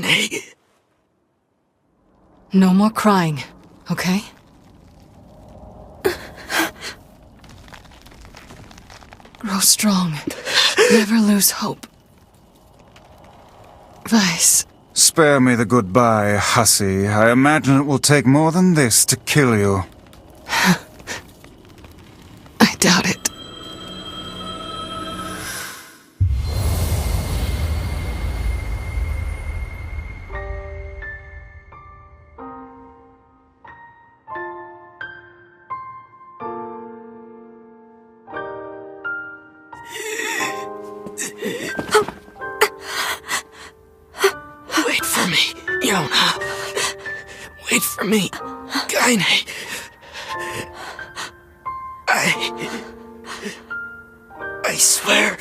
Kaine. No more crying, okay? Grow strong. Never lose hope. Vice. Spare me the goodbye, hussy. I imagine it will take more than this to kill you. I doubt it. Wait for me, Yona. Wait for me, Kaine. I swear.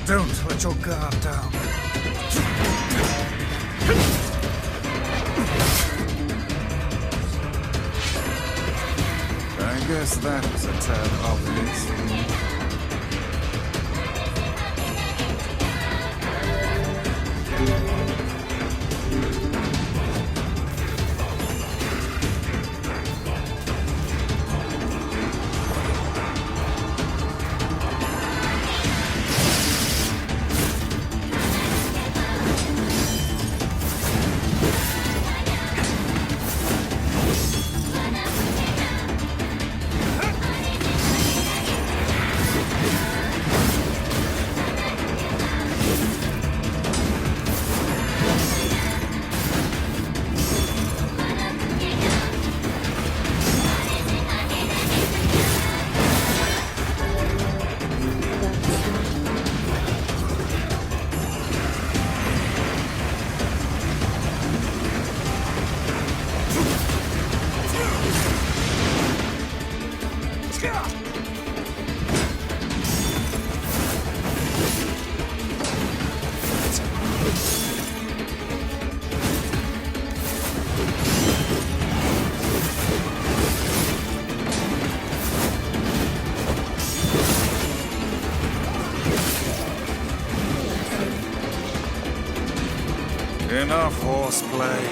Don't let your guard down. I guess that was a tad obvious. Enough horseplay.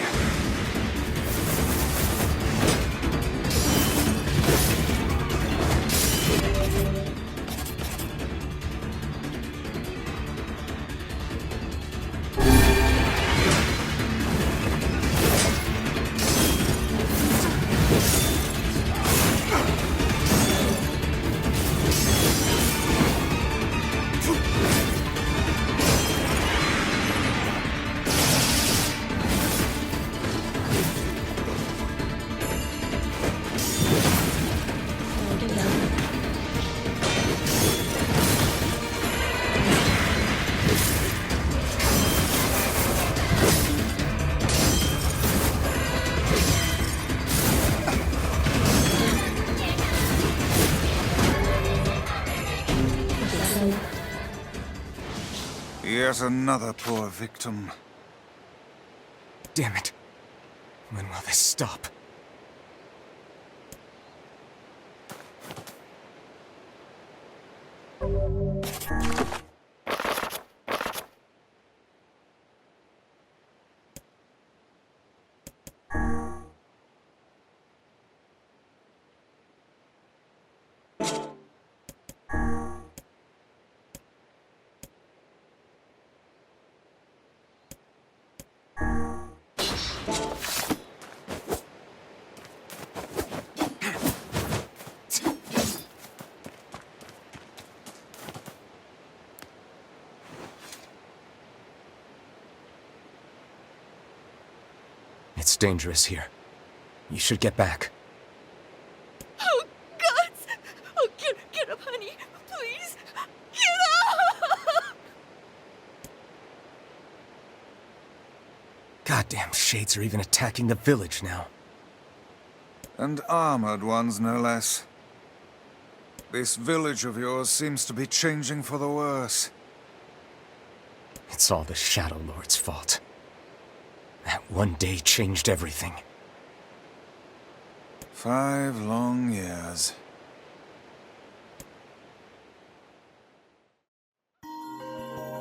Yet another poor victim. Damn it. When will this stop? It's dangerous here. You should get back. Oh, gods! Oh, get up, honey. Please. Get up! Goddamn shades are even attacking the village now. And armored ones, no less. This village of yours seems to be changing for the worse. It's all the Shadow Lord's fault. That one day changed everything. 5 long years.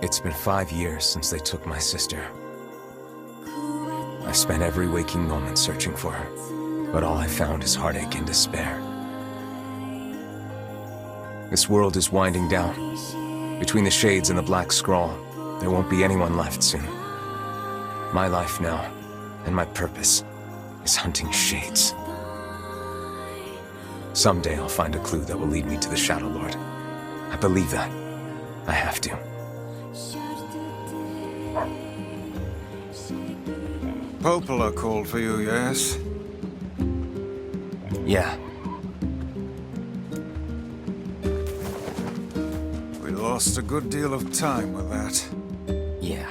It's been 5 years since they took my sister. I spent every waking moment searching for her, but all I found is heartache and despair. This world is winding down. Between the shades and the black scrawl, there won't be anyone left soon. My life now, and my purpose, is hunting shades. Someday I'll find a clue that will lead me to the Shadow Lord. I believe that. I have to. Popola called for you, yes? Yeah. We lost a good deal of time with that. Yeah.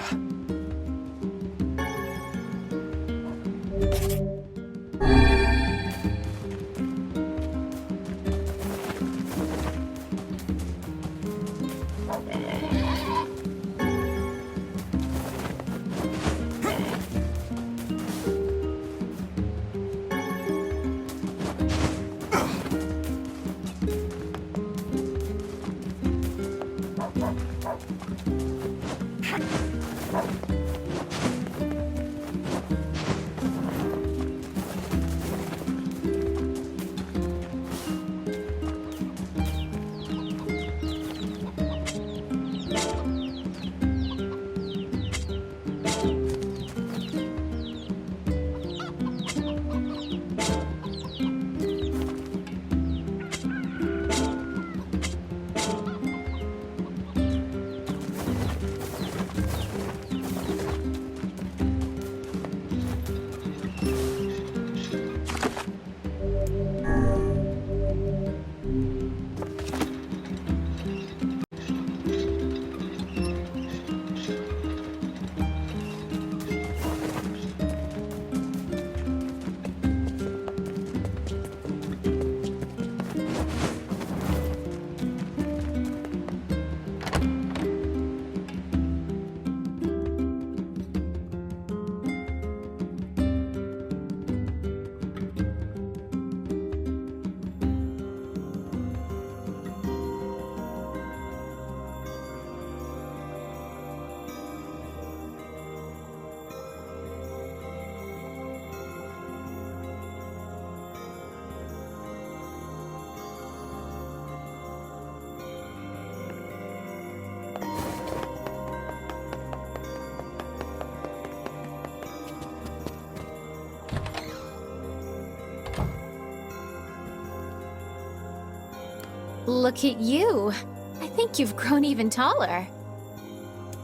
Look at you. I think you've grown even taller.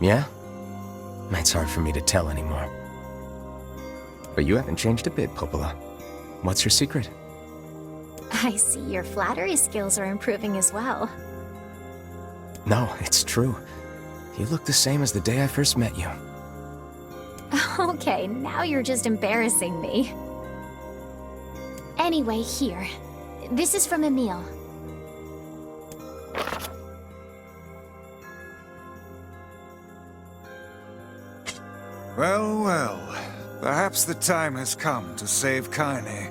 Yeah? It's hard for me to tell anymore. But you haven't changed a bit, Popola. What's your secret? I see your flattery skills are improving as well. No, it's true. You look the same as the day I first met you. Okay, now you're just embarrassing me. Anyway, here. This is from Emil. Well, well. Perhaps the time has come to save Kaine.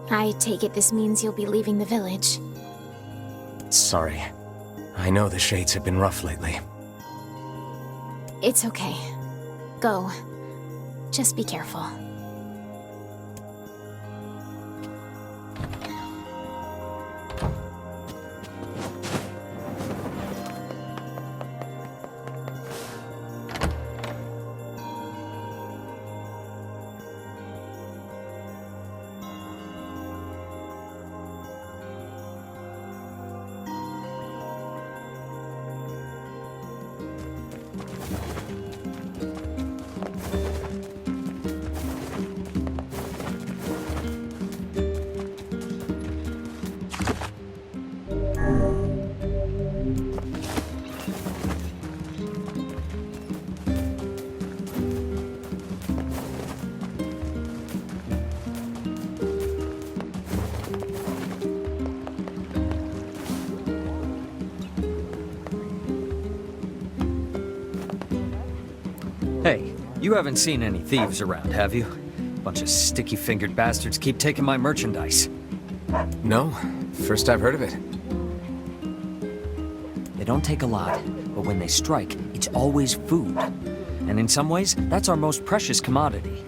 I take it this means you'll be leaving the village. Sorry. I know the Shades have been rough lately. It's okay. Go. Just be careful. Hey, you haven't seen any thieves around, have you? Bunch of sticky-fingered bastards keep taking my merchandise. No, first I've heard of it. They don't take a lot, but when they strike, it's always food. And in some ways, that's our most precious commodity.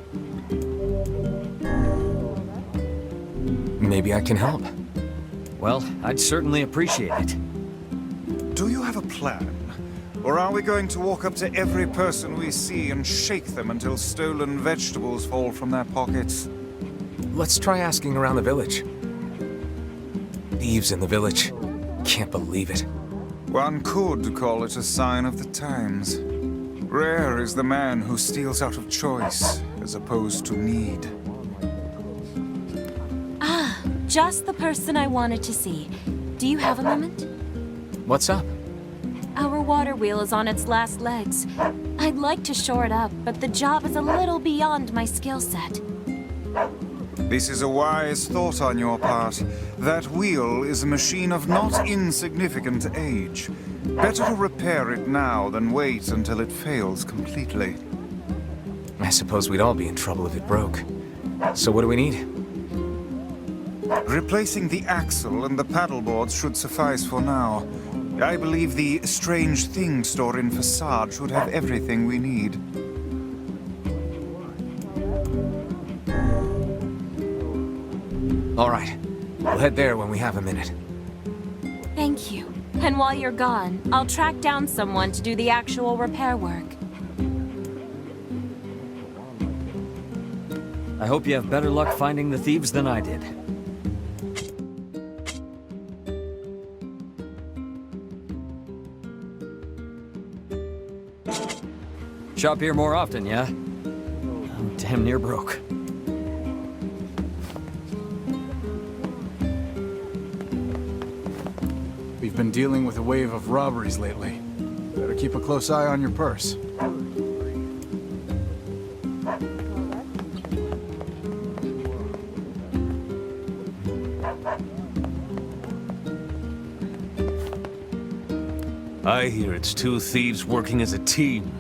Maybe I can help. Well, I'd certainly appreciate it. Do you have a plan? Or are we going to walk up to every person we see and shake them until stolen vegetables fall from their pockets? Let's try asking around the village. Thieves in the village. Can't believe it. One could call it a sign of the times. Rare is the man who steals out of choice, as opposed to need. Ah, just the person I wanted to see. Do you have a moment? What's up? Our water wheel is on its last legs. I'd like to shore it up, but the job is a little beyond my skill set. This is a wise thought on your part. That wheel is a machine of not insignificant age. Better to repair it now than wait until it fails completely. I suppose we'd all be in trouble if it broke. So what do we need? Replacing the axle and the paddleboards should suffice for now. I believe the strange thing store in Facade should have everything we need. All right. We'll head there when we have a minute. Thank you. And while you're gone, I'll track down someone to do the actual repair work. I hope you have better luck finding the thieves than I did. Shop here more often, yeah? I'm damn near broke. We've been dealing with a wave of robberies lately. Better keep a close eye on your purse. I hear it's two thieves working as a team.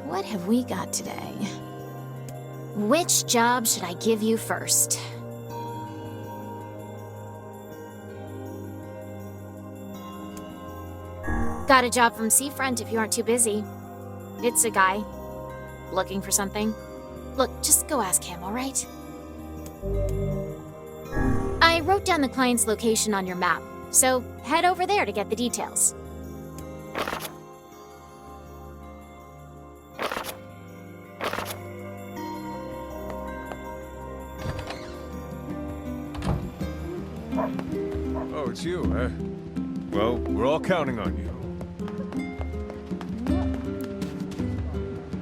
What have we got today? Which job should I give you first? Got a job from Seafront if you aren't too busy. It's a guy. Looking for something. Look, just go ask him, alright? I wrote down the client's location on your map, so head over there to get the details. Oh, it's you, eh? Well, we're all counting on you.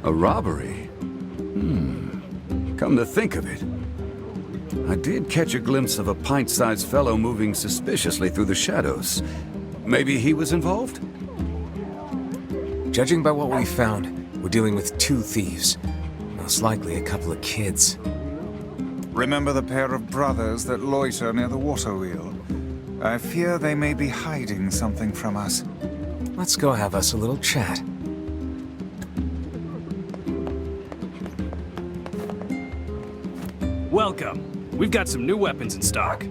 A robbery? Come to think of it, I did catch a glimpse of a pint-sized fellow moving suspiciously through the shadows. Maybe he was involved? Judging by what we found, we're dealing with 2 thieves. Most likely a couple of kids. Remember the pair of brothers that loiter near the water wheel? I fear they may be hiding something from us. Let's go have us a little chat. Welcome. We've got some new weapons in stock.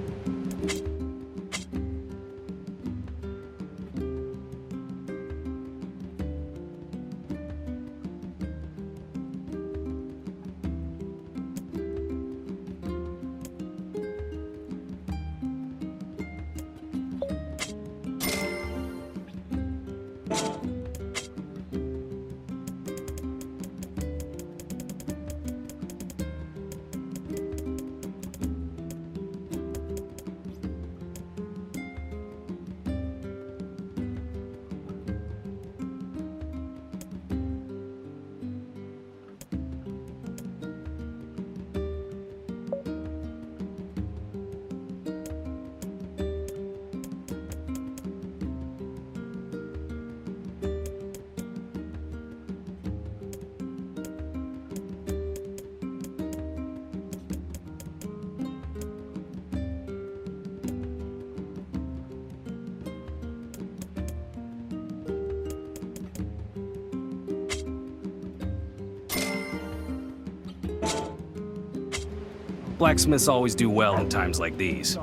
Blacksmiths always do well in times like these.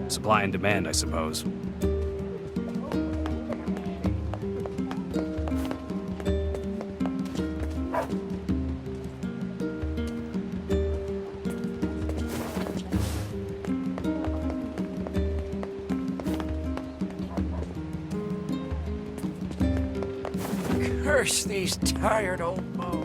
Supply and demand, I suppose. Curse these tired old bones.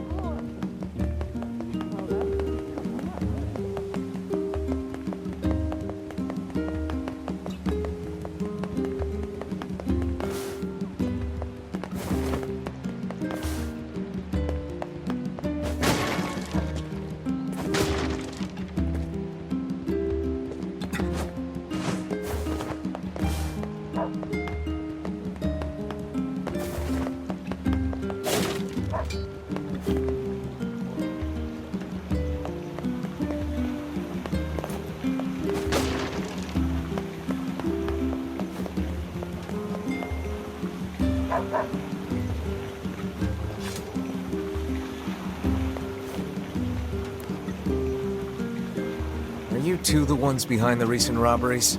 Are you 2 the ones behind the recent robberies?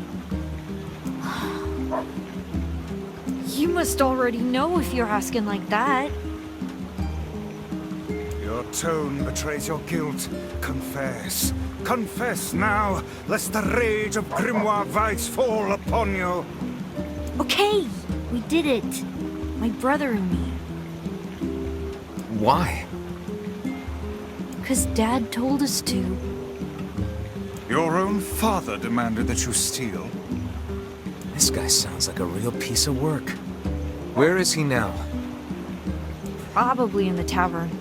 You must already know if you're asking like that. Your tone betrays your guilt. Confess. Confess now, lest the rage of Grimoire Weiss fall upon you. Okay, we did it. My brother and me. Why? 'Cause Dad told us to. Your own father demanded that you steal. This guy sounds like a real piece of work. Where is he now? Probably in the tavern.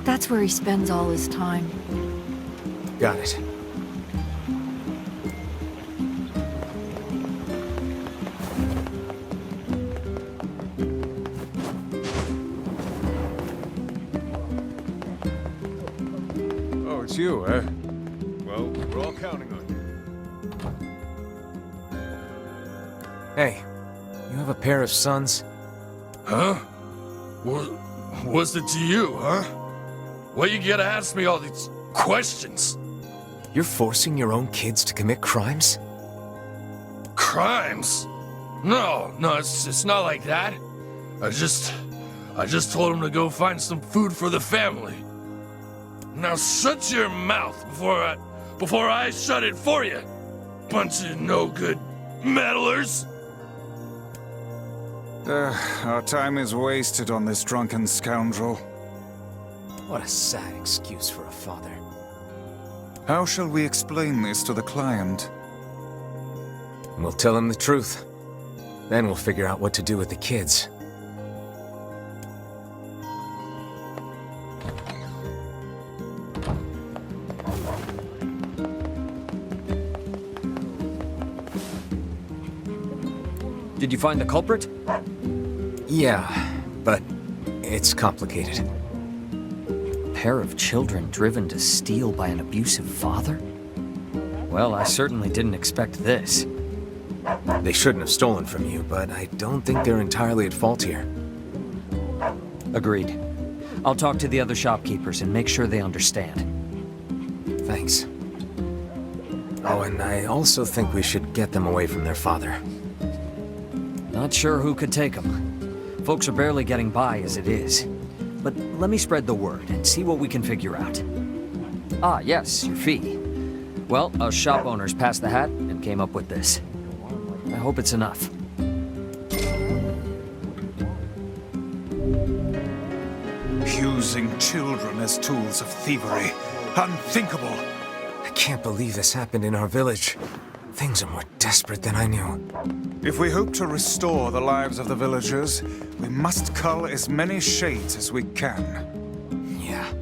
That's where he spends all his time. Got it. Oh, it's you, eh? Well, we're all counting on you. Hey, you have a pair of sons? Huh? What's it to you, huh? Why you gotta ask me all these questions? You're forcing your own kids to commit crimes? Crimes? No, it's not like that. I just told him to go find some food for the family. Now shut your mouth before I shut it for you. Bunch of no-good meddlers. Our time is wasted on this drunken scoundrel. What a sad excuse for a father. How shall we explain this to the client? We'll tell him the truth. Then we'll figure out what to do with the kids. Did you find the culprit? Yeah, but it's complicated. pair of children driven to steal by an abusive father? Well, I certainly didn't expect this. They shouldn't have stolen from you, but I don't think they're entirely at fault here. Agreed. I'll talk to the other shopkeepers and make sure they understand. Thanks. Oh, and I also think we should get them away from their father. Not sure who could take them. Folks are barely getting by as it is. But let me spread the word and see what we can figure out. Ah, yes, your fee. Well, us shop owners passed the hat and came up with this. I hope it's enough. Using children as tools of thievery. Unthinkable. I can't believe this happened in our village. Things are more desperate than I knew. If we hope to restore the lives of the villagers, we must cull as many shades as we can. Yeah.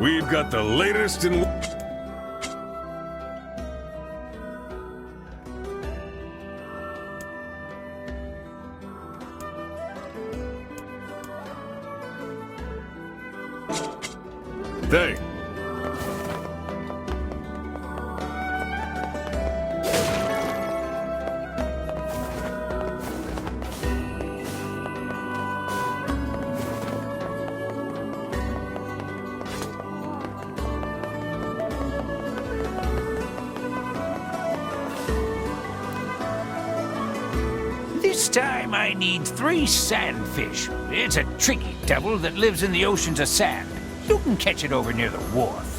We've got the latest in... Thanks. This time I need 3 sandfish. It's a tricky devil that lives in the oceans of sand. You can catch it over near the wharf.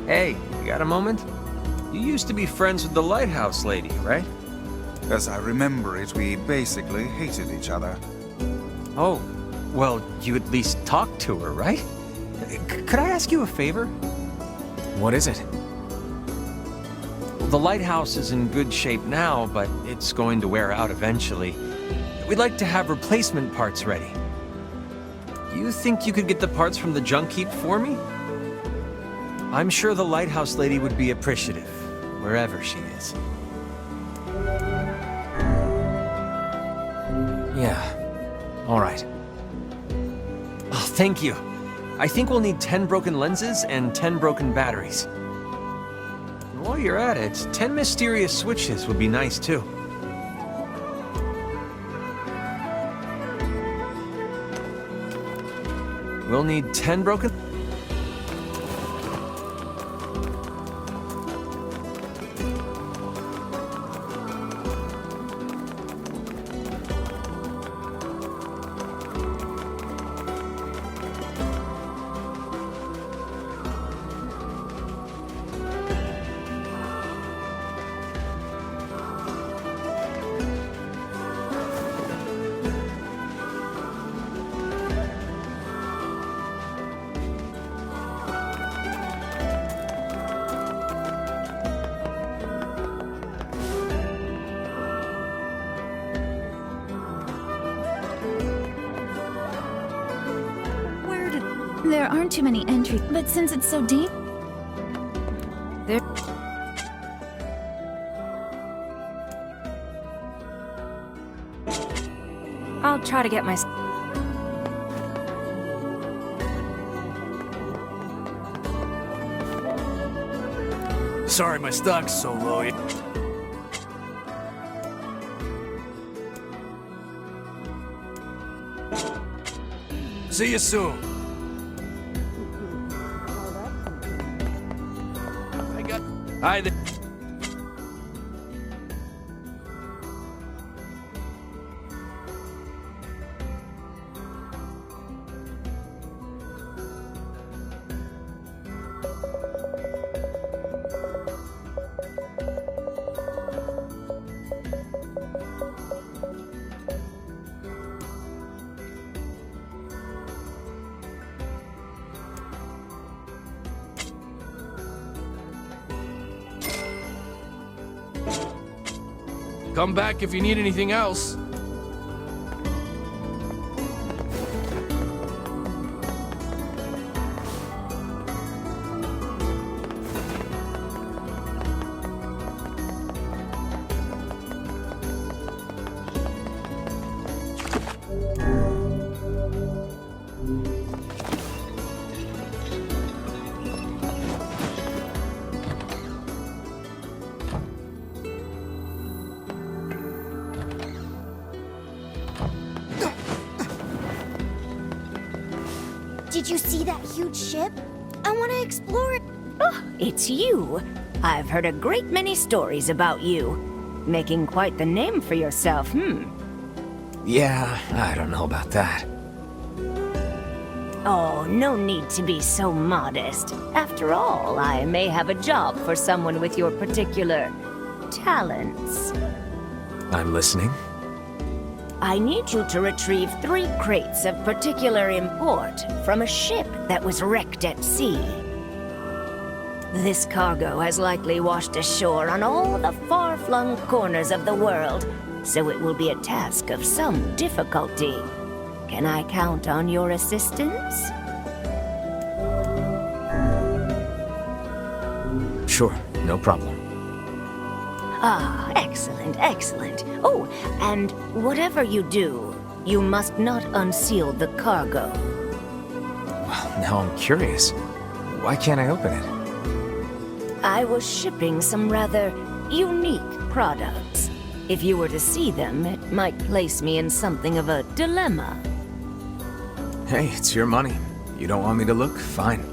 Hey, you got a moment? You used to be friends with the lighthouse lady, right? As I remember it, we basically hated each other. Oh, well, you at least talked to her, right? Could I ask you a favor? What is it? The lighthouse is in good shape now, but it's going to wear out eventually. We'd like to have replacement parts ready. Do you think you could get the parts from the junk heap for me? I'm sure the lighthouse lady would be appreciative, wherever she is. Yeah, all right. Oh, thank you. I think we'll need 10 broken lenses and 10 broken batteries. And while you're at it, 10 mysterious switches would be nice too. We'll need 10 broken... There aren't too many entries, but since it's so deep... There... I'll try to get my... Sorry, my stock's so low. See you soon. Hi there. Come back if you need anything else. Did you see that huge ship? want to explore. Oh, it's you. I've heard a great many stories about you. Making quite the name for yourself, Yeah, I don't know about that. Oh, no need to be so modest. After all, I may have a job for someone with your particular talents. I'm listening. I need you to retrieve 3 crates of particular import from a ship that was wrecked at sea. This cargo has likely washed ashore on all the far-flung corners of the world, so it will be a task of some difficulty. Can I count on your assistance? Sure, no problem. Ah, excellent, excellent. Oh, and whatever you do, you must not unseal the cargo. Well, now I'm curious. Why can't I open it? I was shipping some rather unique products. If you were to see them, it might place me in something of a dilemma. Hey, it's your money. You don't want me to look? Fine.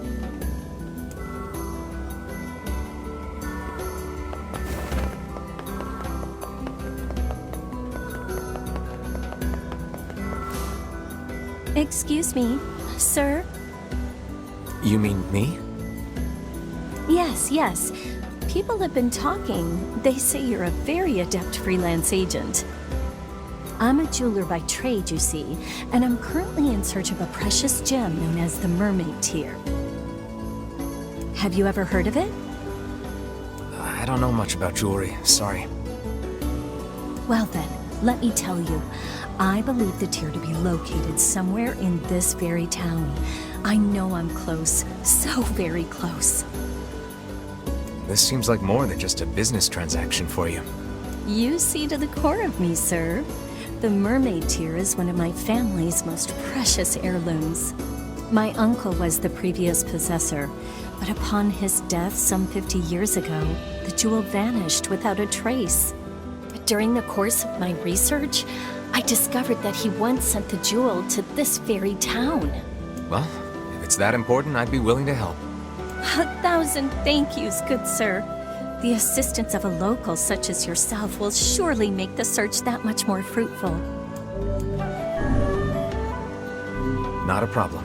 Excuse me, sir? You mean me? Yes, yes. People have been talking. They say you're a very adept freelance agent. I'm a jeweler by trade, you see, and I'm currently in search of a precious gem known as the Mermaid Tear. Have you ever heard of it? I don't know much about jewelry, sorry. Well then, let me tell you. I believe the tear to be located somewhere in this very town. I know I'm close, so very close. This seems like more than just a business transaction for you. You see to the core of me, sir. The Mermaid Tear is one of my family's most precious heirlooms. My uncle was the previous possessor, but upon his death some 50 years ago, the jewel vanished without a trace. During the course of my research, I discovered that he once sent the jewel to this very town. Well, if it's that important, I'd be willing to help. 1,000 thank yous, good sir. The assistance of a local such as yourself will surely make the search that much more fruitful. Not a problem.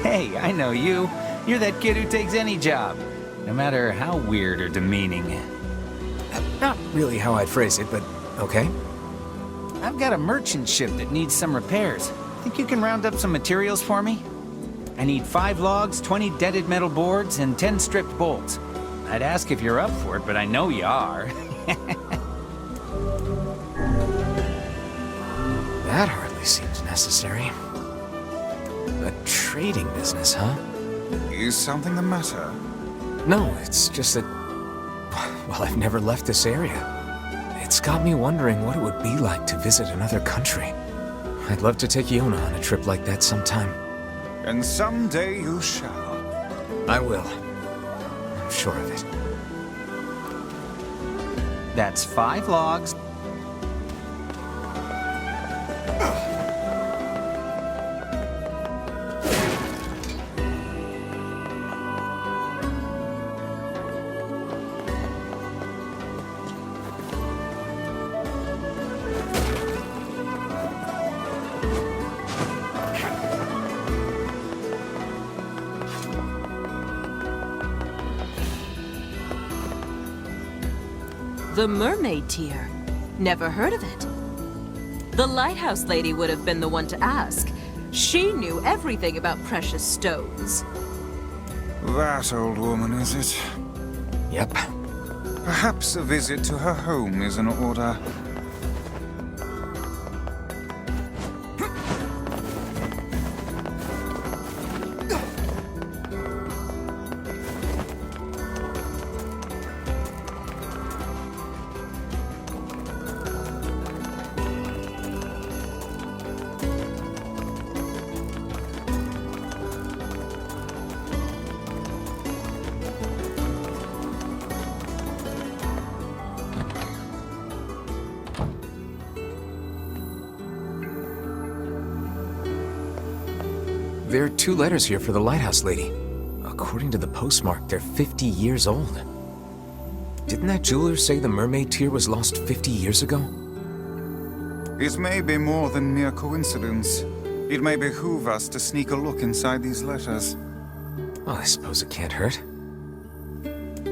Hey, I know you. You're that kid who takes any job, no matter how weird or demeaning. Not really how I'd phrase it, but okay. I've got a merchant ship that needs some repairs. Think you can round up some materials for me? I need 5 logs, 20 deaded metal boards, and 10 stripped bolts. I'd ask if you're up for it, but I know you are. That hardly seems necessary. A trading business, huh? Is something the matter? No, it's just that... well, I've never left this area. It's got me wondering what it would be like to visit another country. I'd love to take Yona on a trip like that sometime. And someday you shall. I will. I'm sure of it. That's 5 logs. The Mermaid Tear? Never heard of it. The lighthouse lady would have been the one to ask. She knew everything about precious stones. That old woman, is it? Yep. Perhaps a visit to her home is in order. There are 2 letters here for the lighthouse lady. According to the postmark, they're 50 years old. Didn't that jeweler say the mermaid tear was lost 50 years ago? It may be more than mere coincidence. It may behoove us to sneak a look inside these letters. Well, I suppose it can't hurt.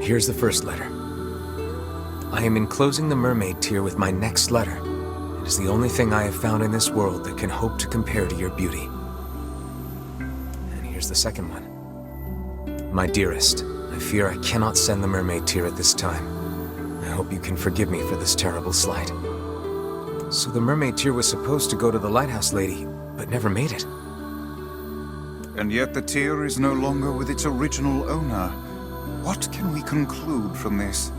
Here's the first letter. I am enclosing the mermaid tear with my next letter. It is the only thing I have found in this world that can hope to compare to your beauty. And here's the second one. My dearest, I fear I cannot send the mermaid tear at this time. I hope you can forgive me for this terrible slight. So the mermaid tear was supposed to go to the lighthouse lady, but never made it. And yet the tear is no longer with its original owner. What can we conclude from this?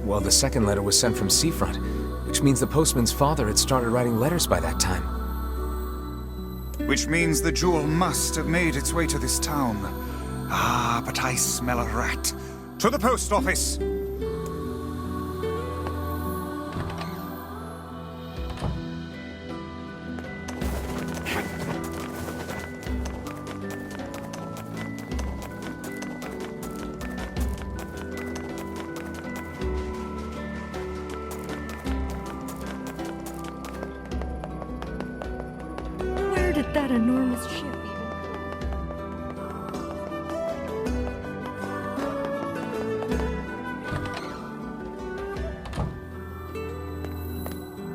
Well, the second letter was sent from Seafront, which means the postman's father had started writing letters by that time. Which means the jewel must have made its way to this town. Ah, but I smell a rat. To the post office! Where did that enormous ship even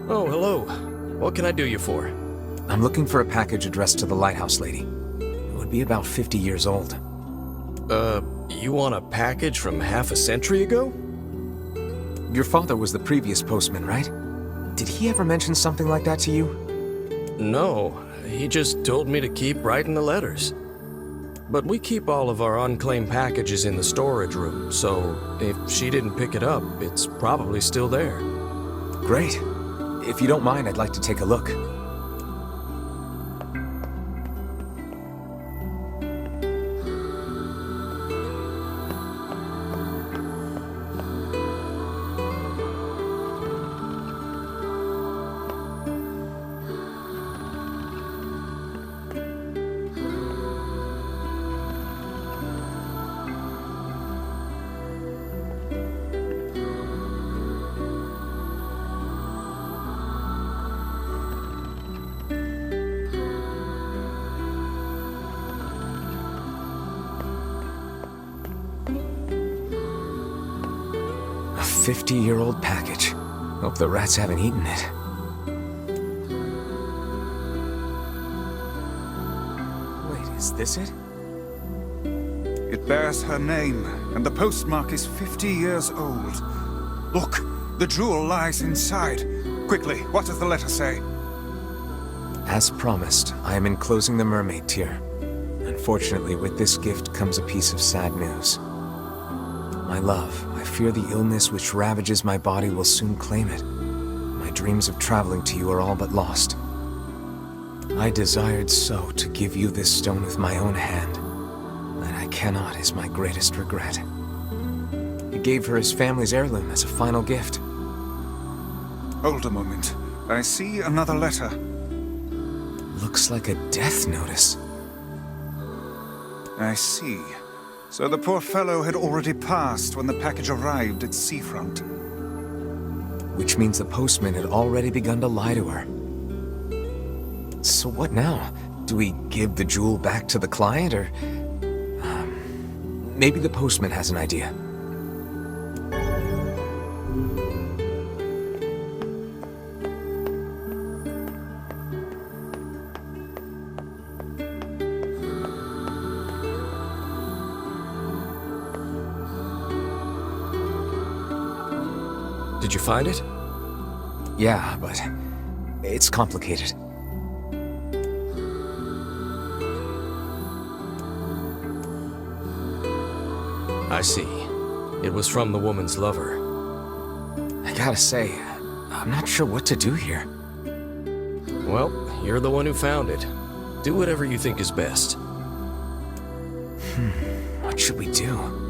Oh, hello. What can I do you for? I'm looking for a package addressed to the lighthouse lady. It would be about 50 years old. You want a package from half a century ago? Your father was the previous postman, right? Did he ever mention something like that to you? No, he just told me to keep writing the letters. But we keep all of our unclaimed packages in the storage room, so if she didn't pick it up, it's probably still there. Great. If you don't mind, I'd like to take a look. A 50-year-old package. Hope the rats haven't eaten it. Wait, is this it? It bears her name, and the postmark is 50 years old. Look, the jewel lies inside. Quickly, what does the letter say? As promised, I am enclosing the mermaid tear. Unfortunately, with this gift comes a piece of sad news. My love, I fear the illness which ravages my body will soon claim it. My dreams of traveling to you are all but lost. I desired so to give you this stone with my own hand. That I cannot is my greatest regret. He gave her his family's heirloom as a final gift. Hold a moment. I see another letter. Looks like a death notice. I see. So the poor fellow had already passed when the package arrived at Seafront. Which means the postman had already begun to lie to her. So what now? Do we give the jewel back to the client, or... maybe the postman has an idea. Did you find it? Yeah, but it's complicated. I see. It was from the woman's lover. I gotta say, I'm not sure what to do here. Well, you're the one who found it. Do whatever you think is best. What should we do?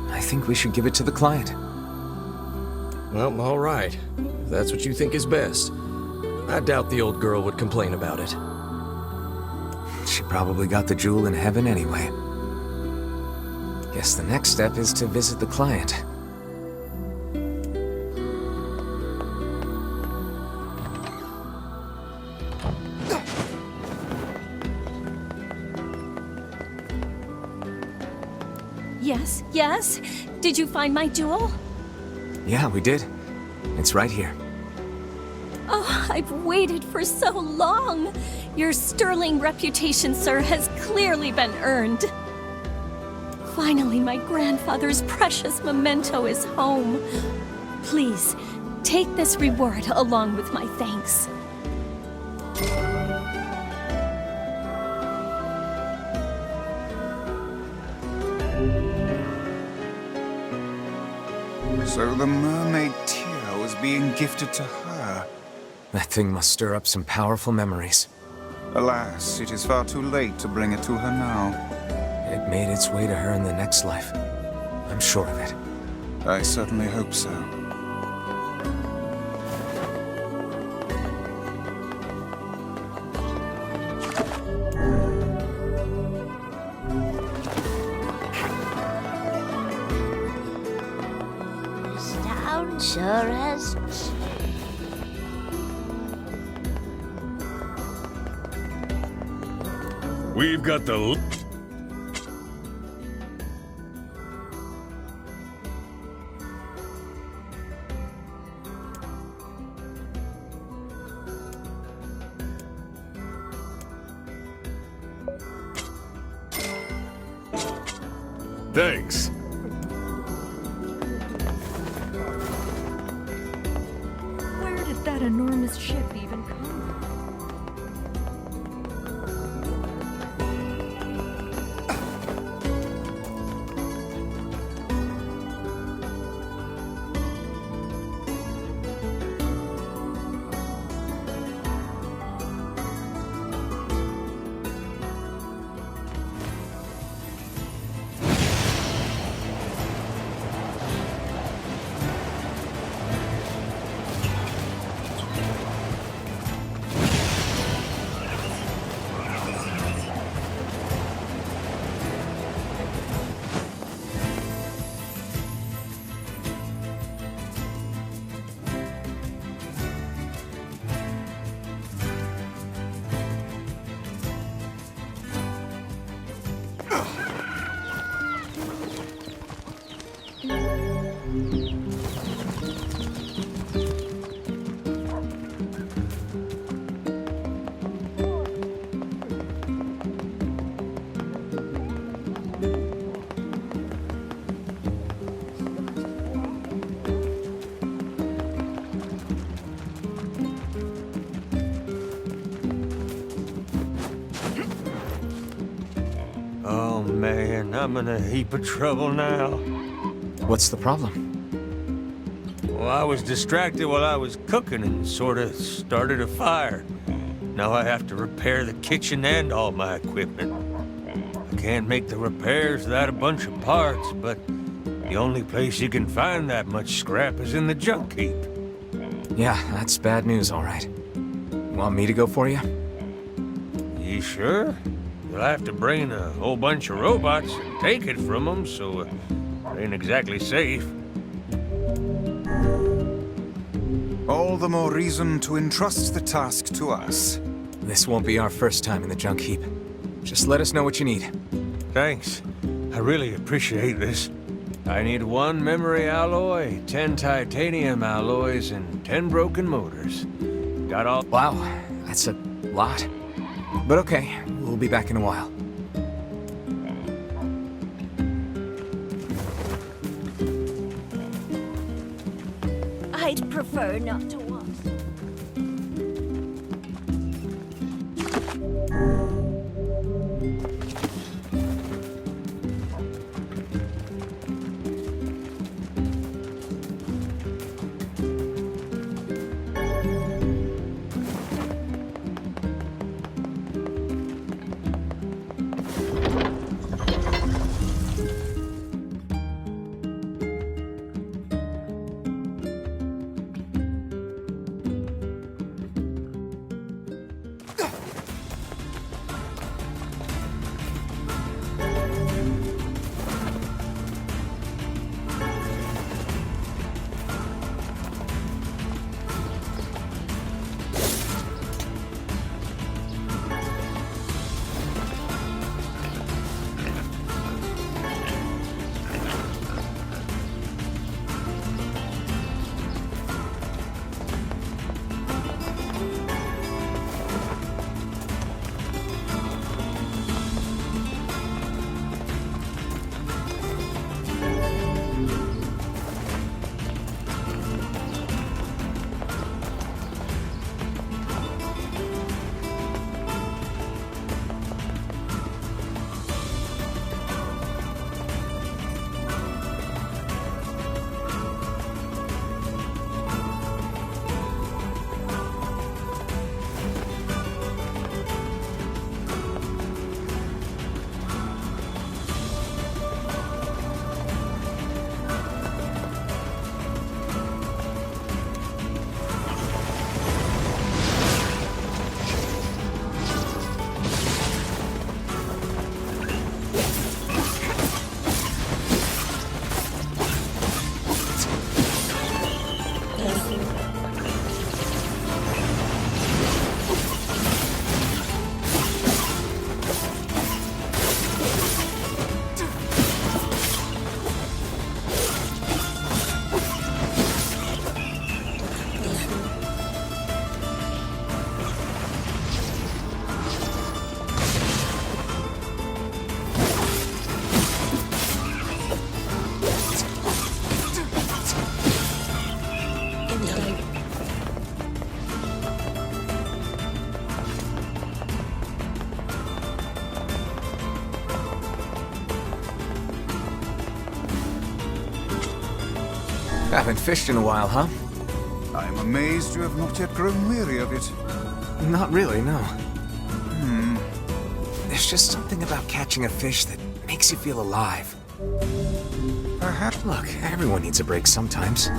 I think we should give it to the client. Well, all right. If that's what you think is best. I doubt the old girl would complain about it. She probably got the jewel in heaven anyway. Guess the next step is to visit the client. Yes, yes? Did you find my jewel? Yeah, we did. It's right here. Oh, I've waited for so long. Your sterling reputation, sir, has clearly been earned. Finally, my grandfather's precious memento is home. Please, take this reward along with my thanks. So the mermaid tear was being gifted to her. That thing must stir up some powerful memories. Alas, it is far too late to bring it to her now. It made its way to her in the next life. I'm sure of it. I certainly hope so. Down sure as... We've got the... Thanks. Where did that enormous ship even come from? Oh man, I'm in a heap of trouble now. What's the problem? Well, I was distracted while I was cooking and sort of started a fire. Now I have to repair the kitchen and all my equipment. I can't make the repairs without a bunch of parts, but the only place you can find that much scrap is in the junk heap. Yeah, that's bad news, all right. Want me to go for you? You sure? You'll have to bring a whole bunch of robots and take it from them, so it ain't exactly safe. All the more reason to entrust the task to us. This won't be our first time in the junk heap. Just let us know what you need. Thanks. I really appreciate this. I need 1 memory alloy, 10 titanium alloys, and 10 broken motors. Got all... Wow, that's a lot. But okay, we'll be back in a while. I'd prefer not to walk. Haven't fished in a while, huh? I'm amazed you have not yet grown weary of it. Not really, no. There's just something about catching a fish that makes you feel alive. Perhaps. Look, everyone needs a break sometimes.